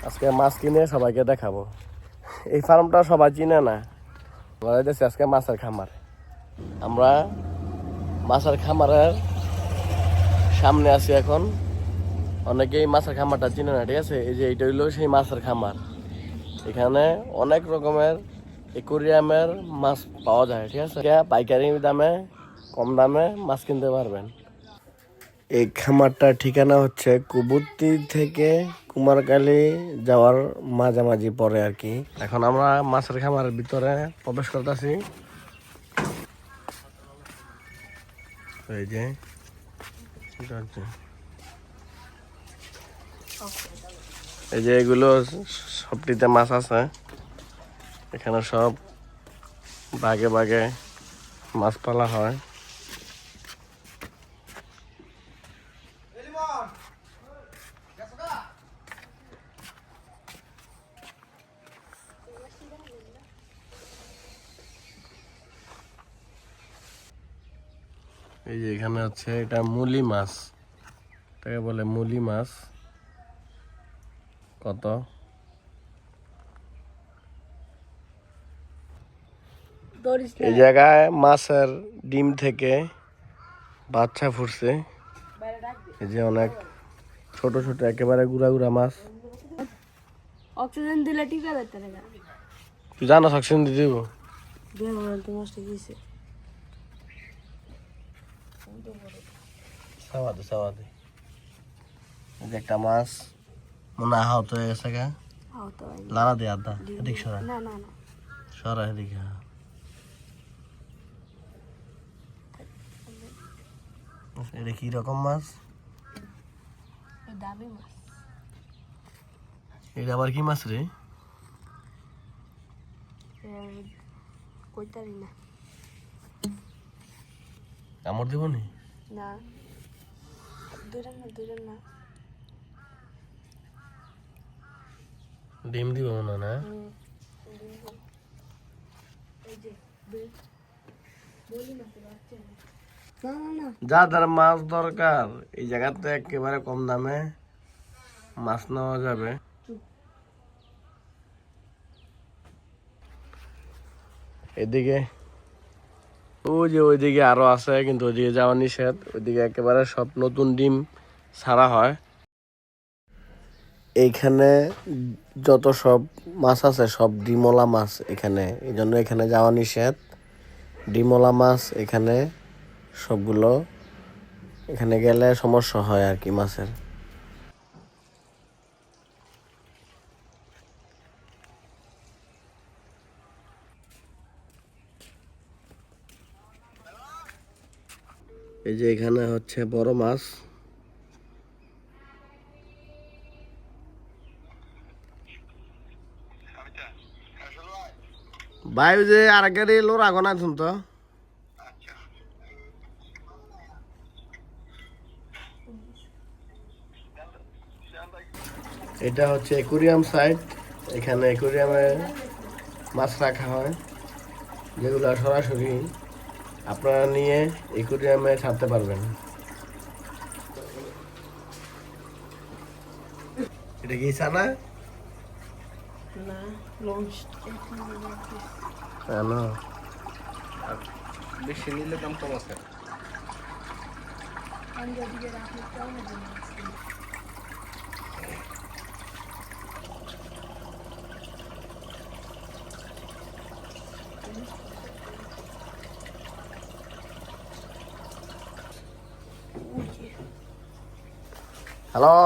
আজকে মাছ কিনে সবাইকে দেখাবো। এই ফার্মটা সবাই চিনে না, আজকে মাছের খামার। আমরা মাছের খামারের সামনে আছি এখন। অনেকেই মাছের খামারটা চিনে না, ঠিক আছে। এই যে এইটা হইলো সেই মাছের খামার। এখানে অনেক রকমের অ্যাকোয়ারিয়ামের মাছ পাওয়া যায়, ঠিক আছে। পাইকারি দামে, কম দামে মাছ কিনতে পারবেন। এই খামারটার ঠিকানা হচ্ছে কুবুর্তি থেকে কুমারকালী যাওয়ার মাঝামাঝি পরে আর কি। এখন আমরা মাছের খামারের ভিতরে প্রবেশ করতেছি। এই যে এই যে এগুলো সবটিতে মাছ আছে। এখানে সব ভাগে ভাগে মাছ পালা হয়। এই যে এখানে হচ্ছে এটা মুলি মাছ, এটাকে বলে মুলি মাছ। কত এই জায়গায় মাছের ডিম থেকে বাচ্চা ফুটছে। এই যে অনেক ছোট ছোট একেবারে গুড়া গুড়া মাছ। অক্সিজেন দিলে ঠিক আছে। তুই জানো অক্সিজেন দিয়ে দিব? সাওয়াদে এই যে একটা মাছ মনে আহত হয়ে গেছে গা। লাড়া দিয়ে আদা এদিক সরা, সরা এদিকে। এটা কি রকম মাছ? এটা আবার কি মাছ রে? কামড় দিব নি? না, ডিম দিব মনে না? যাদের মাছ দরকার এই জায়গাতে একেবারে কম দামে মাছ নেওয়া যাবে। এদিকে ওইদিকে আরো আছে, কিন্তু ওইদিকে যাওয়া নিষেধ। ওইদিকে একেবারে সব নতুন ডিম ছাড়া হয়। এইখানে যত সব মাছ আছে সব ডিমলা মাছ এখানে, এই জন্য এখানে যাওয়া নিষেধ। ডিমলা মাছ এখানে সবগুলো, এখানে গেলে সমস্যা হয় আর কি মাছের। এই যে এখানে হচ্ছে বড় মাছ। ভাই যে আর গাড়ি লোর আগো না তো। এটা হচ্ছে অ্যাকুরিয়াম সাইট। এখানে অ্যাকুরিয়ামে মাছ রাখা হয়, যেগুলো সরাসরি আপনারা নিয়ে অ্যাকুরিয়ামে ছাড়তে পারবেন। এটা কি ছানা? না, লঞ্চ। বেশি নিলে দাম কম আছে। হ্যালো।